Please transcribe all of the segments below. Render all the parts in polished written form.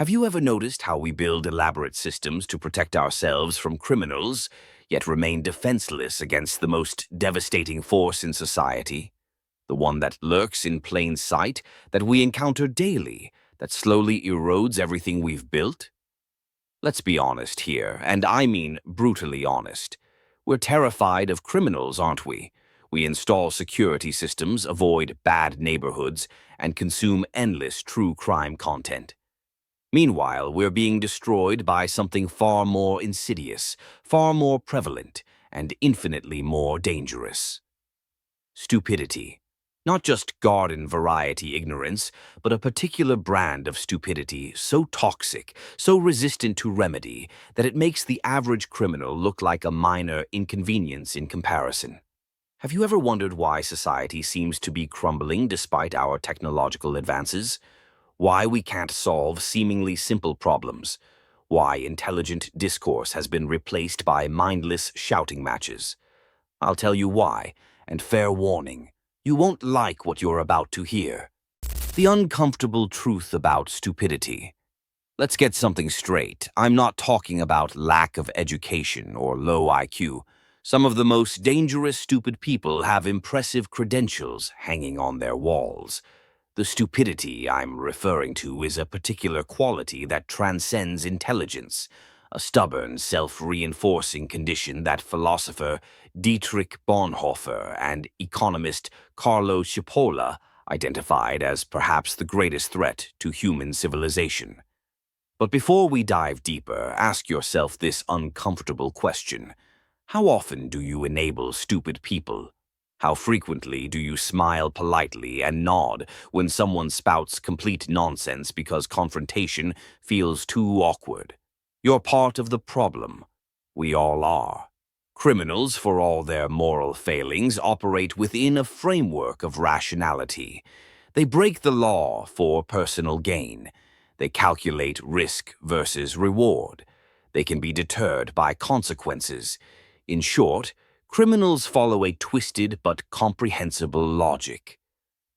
Have you ever noticed how we build elaborate systems to protect ourselves from criminals, yet remain defenseless against the most devastating force in society? The one that lurks in plain sight, that we encounter daily, that slowly erodes everything we've built? Let's be honest here, and I mean brutally honest. We're terrified of criminals, aren't we? We install security systems, avoid bad neighborhoods, and consume endless true crime content. Meanwhile, we're being destroyed by something far more insidious, far more prevalent, and infinitely more dangerous. Stupidity. Not just garden variety ignorance, but a particular brand of stupidity so toxic, so resistant to remedy, that it makes the average criminal look like a minor inconvenience in comparison. Have you ever wondered why society seems to be crumbling despite our technological advances? Why we can't solve seemingly simple problems? Why intelligent discourse has been replaced by mindless shouting matches? I'll tell you why, and fair warning, you won't like what you're about to hear. The uncomfortable truth about stupidity. Let's get something straight. I'm not talking about lack of education or low IQ. Some of the most dangerous stupid people have impressive credentials hanging on their walls. The stupidity I'm referring to is a particular quality that transcends intelligence, a stubborn, self-reinforcing condition that philosopher Dietrich Bonhoeffer and economist Carlo Cipolla identified as perhaps the greatest threat to human civilization. But before we dive deeper, ask yourself this uncomfortable question. How often do you enable stupid people? How frequently do you smile politely and nod when someone spouts complete nonsense because confrontation feels too awkward? You're part of the problem. We all are. Criminals, for all their moral failings, operate within a framework of rationality. They break the law for personal gain. They calculate risk versus reward. They can be deterred by consequences. In short, criminals follow a twisted but comprehensible logic.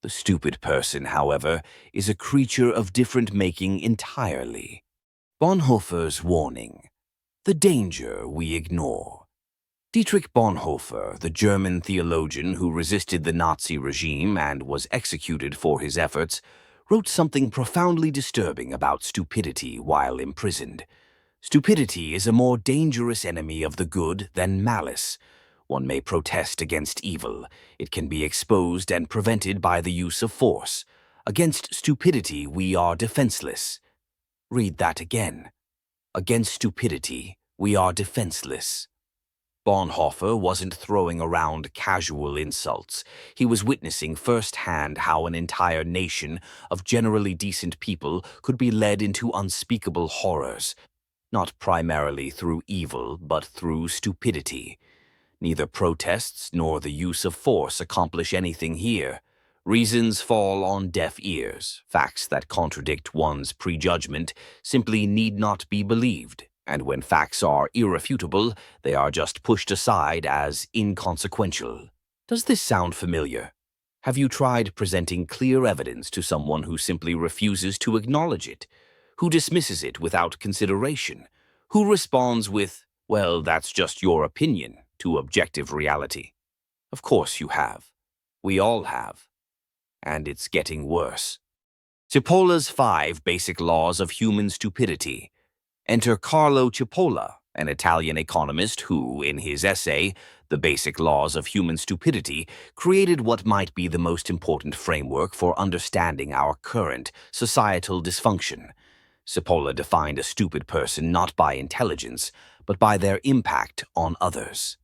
The stupid person, however, is a creature of different making entirely. Bonhoeffer's warning. The danger we ignore. Dietrich Bonhoeffer, the German theologian who resisted the Nazi regime and was executed for his efforts, wrote something profoundly disturbing about stupidity while imprisoned. Stupidity is a more dangerous enemy of the good than malice. One may protest against evil. It can be exposed and prevented by the use of force. Against stupidity, we are defenseless. Read that again. Against stupidity, we are defenseless. Bonhoeffer wasn't throwing around casual insults. He was witnessing firsthand how an entire nation of generally decent people could be led into unspeakable horrors, not primarily through evil, but through stupidity. Neither protests nor the use of force accomplish anything here. Reasons fall on deaf ears. Facts that contradict one's prejudgment simply need not be believed, and when facts are irrefutable, they are just pushed aside as inconsequential. Does this sound familiar? Have you tried presenting clear evidence to someone who simply refuses to acknowledge it, who dismisses it without consideration, who responds with, "Well, that's just your opinion," to objective reality? Of course you have. We all have. And it's getting worse. Cipolla's 5 basic laws of human stupidity. Enter Carlo Cipolla, an Italian economist who, in his essay, The Basic Laws of Human Stupidity, created what might be the most important framework for understanding our current societal dysfunction. Cipolla defined a stupid person not by intelligence, but by their impact on others.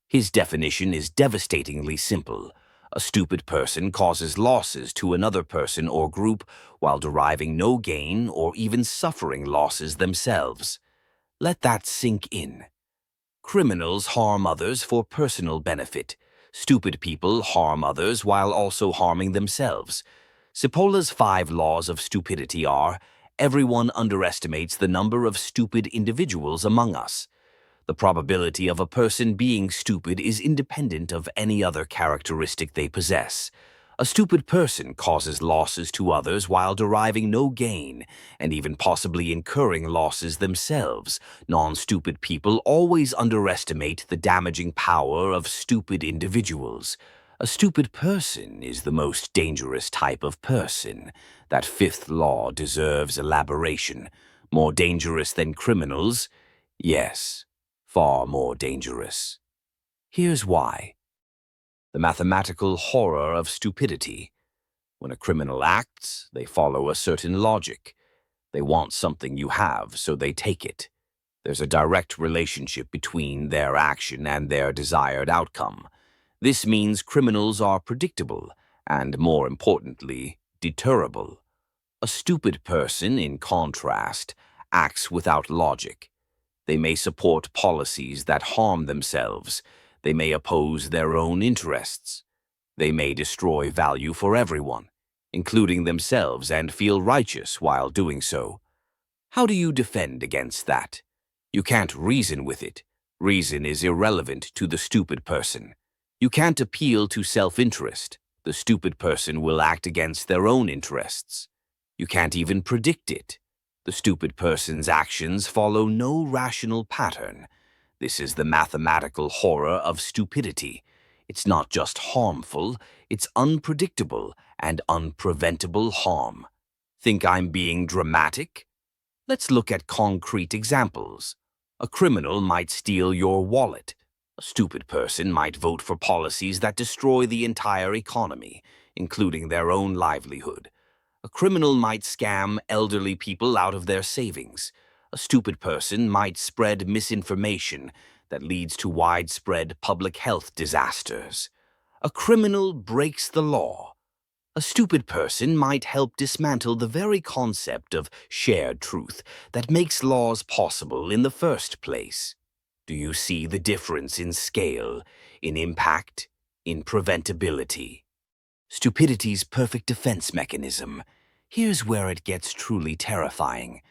His definition is devastatingly simple. A stupid person causes losses to another person or group while deriving no gain or even suffering losses themselves. Let that sink in. Criminals harm others for personal benefit. Stupid people harm others while also harming themselves. Cipolla's 5 laws of stupidity are: everyone underestimates the number of stupid individuals among us. The probability of a person being stupid is independent of any other characteristic they possess. A stupid person causes losses to others while deriving no gain, and even possibly incurring losses themselves. Non-stupid people always underestimate the damaging power of stupid individuals. A stupid person is the most dangerous type of person. That fifth law deserves elaboration. More dangerous than criminals? Yes, far more dangerous. Here's why. The mathematical horror of stupidity. When a criminal acts, they follow a certain logic. They want something you have, so they take it. There's a direct relationship between their action and their desired outcome. This means criminals are predictable and, more importantly, deterrable. A stupid person, in contrast, acts without logic. They may support policies that harm themselves. They may oppose their own interests. They may destroy value for everyone, including themselves, and feel righteous while doing so. How do you defend against that? You can't reason with it. Reason is irrelevant to the stupid person. You can't appeal to self-interest. The stupid person will act against their own interests. You can't even predict it. The stupid person's actions follow no rational pattern. This is the mathematical horror of stupidity. It's not just harmful, it's unpredictable and unpreventable harm. Think I'm being dramatic? Let's look at concrete examples. A criminal might steal your wallet. A stupid person might vote for policies that destroy the entire economy, including their own livelihood. A criminal might scam elderly people out of their savings. A stupid person might spread misinformation that leads to widespread public health disasters. A criminal breaks the law. A stupid person might help dismantle the very concept of shared truth that makes laws possible in the first place. Do you see the difference in scale, in impact, in preventability? Stupidity's perfect defense mechanism. Here's where it gets truly terrifying.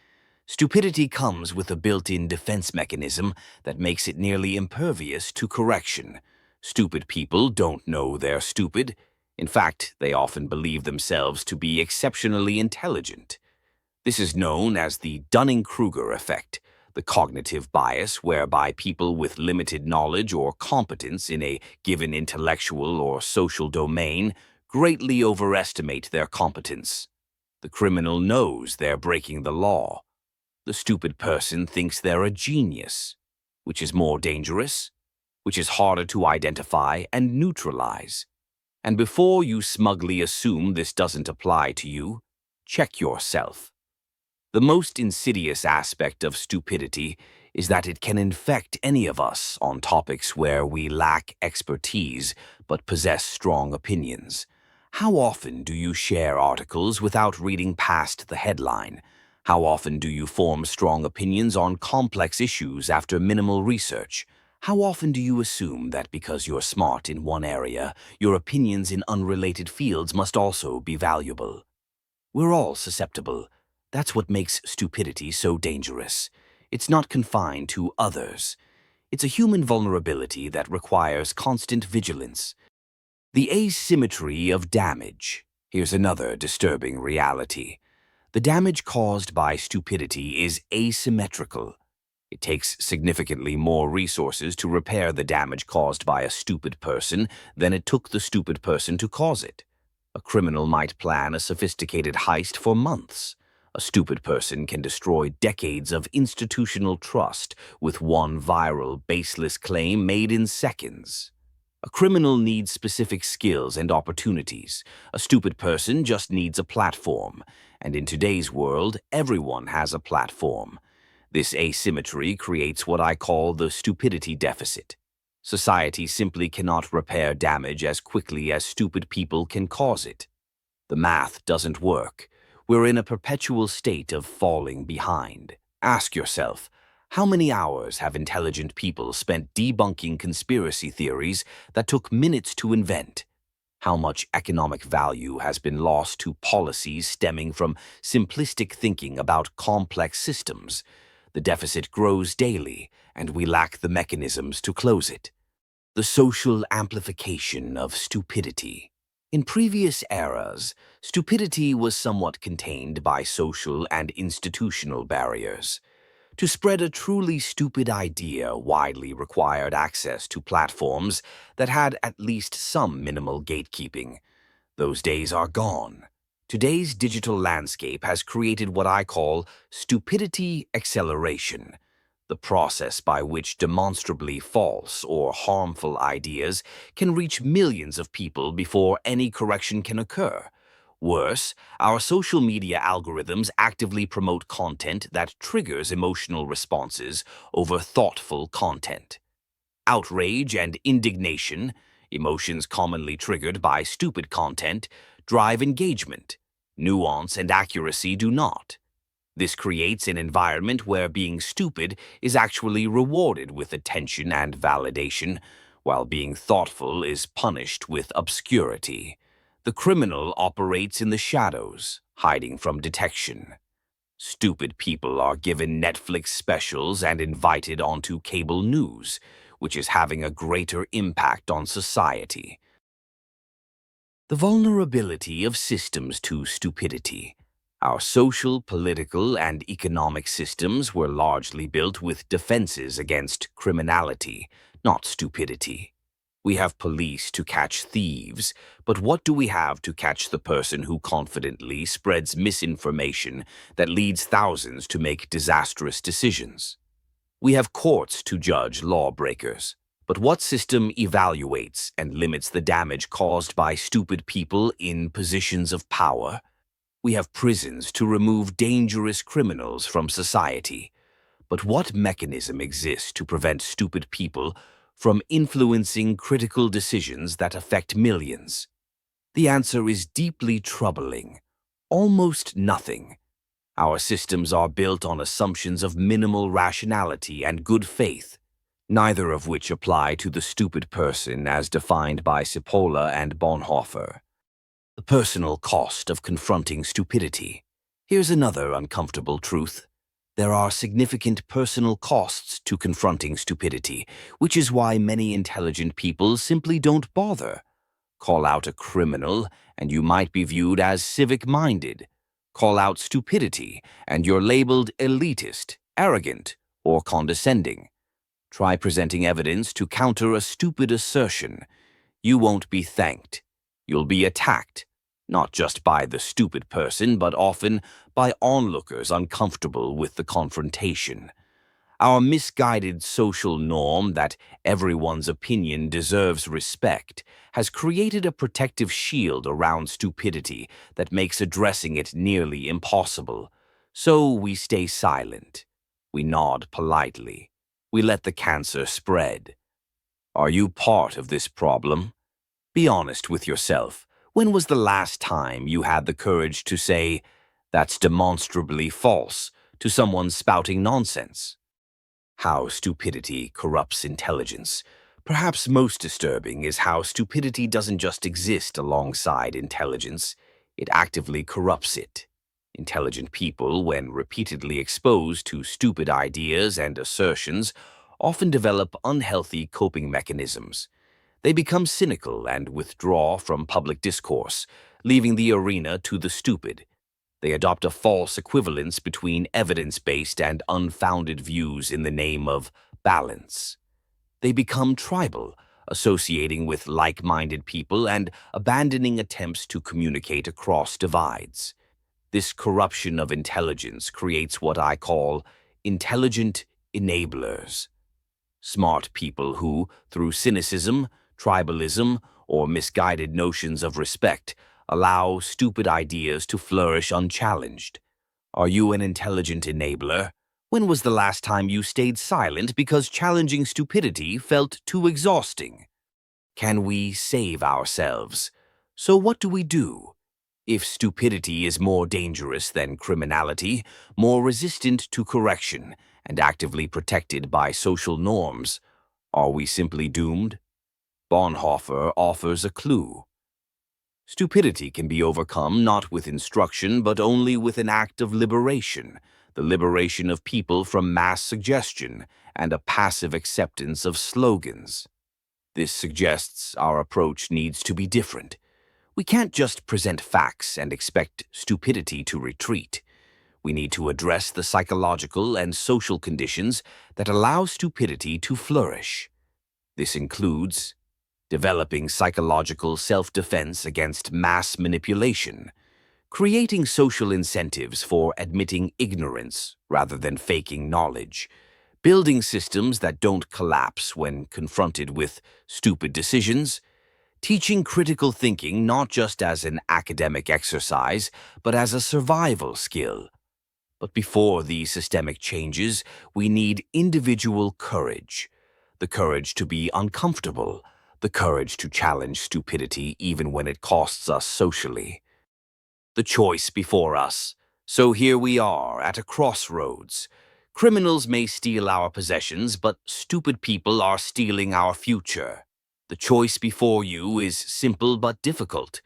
Stupidity comes with a built-in defense mechanism that makes it nearly impervious to correction. Stupid people don't know they're stupid. In fact, they often believe themselves to be exceptionally intelligent. This is known as the Dunning-Kruger effect, the cognitive bias whereby people with limited knowledge or competence in a given intellectual or social domain greatly overestimate their competence. The criminal knows they're breaking the law. The stupid person thinks they're a genius, which is more dangerous, which is harder to identify and neutralize. And before you smugly assume this doesn't apply to you, check yourself. The most insidious aspect of stupidity is that it can infect any of us on topics where we lack expertise but possess strong opinions. How often do you share articles without reading past the headline? How often do you form strong opinions on complex issues after minimal research? How often do you assume that because you're smart in one area, your opinions in unrelated fields must also be valuable? We're all susceptible. That's what makes stupidity so dangerous. It's not confined to others. It's a human vulnerability that requires constant vigilance. The asymmetry of damage. Here's another disturbing reality. The damage caused by stupidity is asymmetrical. It takes significantly more resources to repair the damage caused by a stupid person than it took the stupid person to cause it. A criminal might plan a sophisticated heist for months. A stupid person can destroy decades of institutional trust with one viral, baseless claim made in seconds. A criminal needs specific skills and opportunities. A stupid person just needs a platform. And in today's world, everyone has a platform. This asymmetry creates what I call the stupidity deficit. Society simply cannot repair damage as quickly as stupid people can cause it. The math doesn't work. We're in a perpetual state of falling behind. Ask yourself, how many hours have intelligent people spent debunking conspiracy theories that took minutes to invent? How much economic value has been lost to policies stemming from simplistic thinking about complex systems? The deficit grows daily, and we lack the mechanisms to close it. The social amplification of stupidity. In previous eras, stupidity was somewhat contained by social and institutional barriers. To spread a truly stupid idea widely required access to platforms that had at least some minimal gatekeeping. Those days are gone. Today's digital landscape has created what I call stupidity acceleration, the process by which demonstrably false or harmful ideas can reach millions of people before any correction can occur. Worse, our social media algorithms actively promote content that triggers emotional responses over thoughtful content. Outrage and indignation, emotions commonly triggered by stupid content, drive engagement. Nuance and accuracy do not. This creates an environment where being stupid is actually rewarded with attention and validation, while being thoughtful is punished with obscurity. The criminal operates in the shadows, hiding from detection. Stupid people are given Netflix specials and invited onto cable news, which is having a greater impact on society. The vulnerability of systems to stupidity. Our social, political, and economic systems were largely built with defenses against criminality, not stupidity. We have police to catch thieves, but what do we have to catch the person who confidently spreads misinformation that leads thousands to make disastrous decisions? We have courts to judge lawbreakers, but what system evaluates and limits the damage caused by stupid people in positions of power? We have prisons to remove dangerous criminals from society, but what mechanism exists to prevent stupid people from influencing critical decisions that affect millions? The answer is deeply troubling. Almost nothing. Our systems are built on assumptions of minimal rationality and good faith, neither of which apply to the stupid person as defined by Cipolla and Bonhoeffer. The personal cost of confronting stupidity. Here's another uncomfortable truth. There are significant personal costs to confronting stupidity, which is why many intelligent people simply don't bother. Call out a criminal, and you might be viewed as civic-minded. Call out stupidity, and you're labeled elitist, arrogant, or condescending. Try presenting evidence to counter a stupid assertion. You won't be thanked. You'll be attacked, not just by the stupid person, but often by onlookers uncomfortable with the confrontation. Our misguided social norm that everyone's opinion deserves respect has created a protective shield around stupidity that makes addressing it nearly impossible. So we stay silent. We nod politely. We let the cancer spread. Are you part of this problem? Be honest with yourself. When was the last time you had the courage to say, "That's demonstrably false," to someone spouting nonsense? How stupidity corrupts intelligence. Perhaps most disturbing is how stupidity doesn't just exist alongside intelligence, it actively corrupts it. Intelligent people, when repeatedly exposed to stupid ideas and assertions, often develop unhealthy coping mechanisms. They become cynical and withdraw from public discourse, leaving the arena to the stupid. They adopt a false equivalence between evidence-based and unfounded views in the name of balance. They become tribal, associating with like-minded people and abandoning attempts to communicate across divides. This corruption of intelligence creates what I call intelligent enablers. Smart people who, through cynicism, tribalism, or misguided notions of respect, allow stupid ideas to flourish unchallenged. Are you an intelligent enabler? When was the last time you stayed silent because challenging stupidity felt too exhausting? Can we save ourselves? So what do we do? If stupidity is more dangerous than criminality, more resistant to correction, and actively protected by social norms, are we simply doomed? Bonhoeffer offers a clue. Stupidity can be overcome not with instruction, but only with an act of liberation, the liberation of people from mass suggestion and a passive acceptance of slogans. This suggests our approach needs to be different. We can't just present facts and expect stupidity to retreat. We need to address the psychological and social conditions that allow stupidity to flourish. This includes developing psychological self-defense against mass manipulation, creating social incentives for admitting ignorance rather than faking knowledge, building systems that don't collapse when confronted with stupid decisions, teaching critical thinking not just as an academic exercise, but as a survival skill. But before these systemic changes, we need individual courage. The courage to be uncomfortable, the courage to challenge stupidity even when it costs us socially. The choice before us. So here we are at a crossroads. Criminals may steal our possessions, but stupid people are stealing our future. The choice before you is simple but difficult.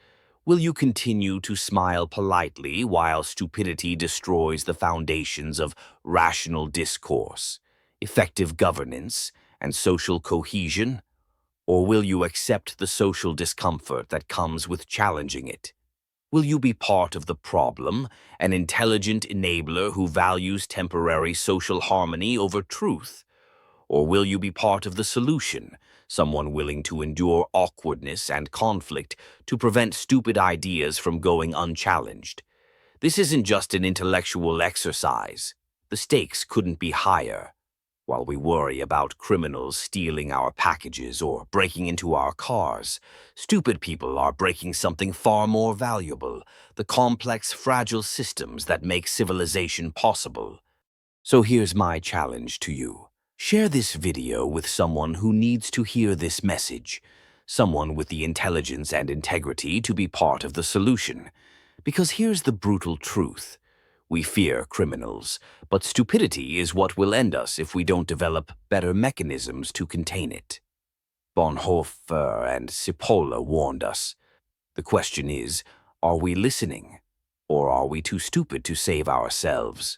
Will you continue to smile politely while stupidity destroys the foundations of rational discourse, effective governance, and social cohesion? Or will you accept the social discomfort that comes with challenging it? Will you be part of the problem, an intelligent enabler who values temporary social harmony over truth? Or will you be part of the solution, someone willing to endure awkwardness and conflict to prevent stupid ideas from going unchallenged? This isn't just an intellectual exercise. The stakes couldn't be higher. While we worry about criminals stealing our packages or breaking into our cars, stupid people are breaking something far more valuable, the complex, fragile systems that make civilization possible. So here's my challenge to you. Share this video with someone who needs to hear this message, someone with the intelligence and integrity to be part of the solution. Because here's the brutal truth. We fear criminals, but stupidity is what will end us if we don't develop better mechanisms to contain it. Bonhoeffer and Cipolla warned us. The question is, are we listening? Or are we too stupid to save ourselves?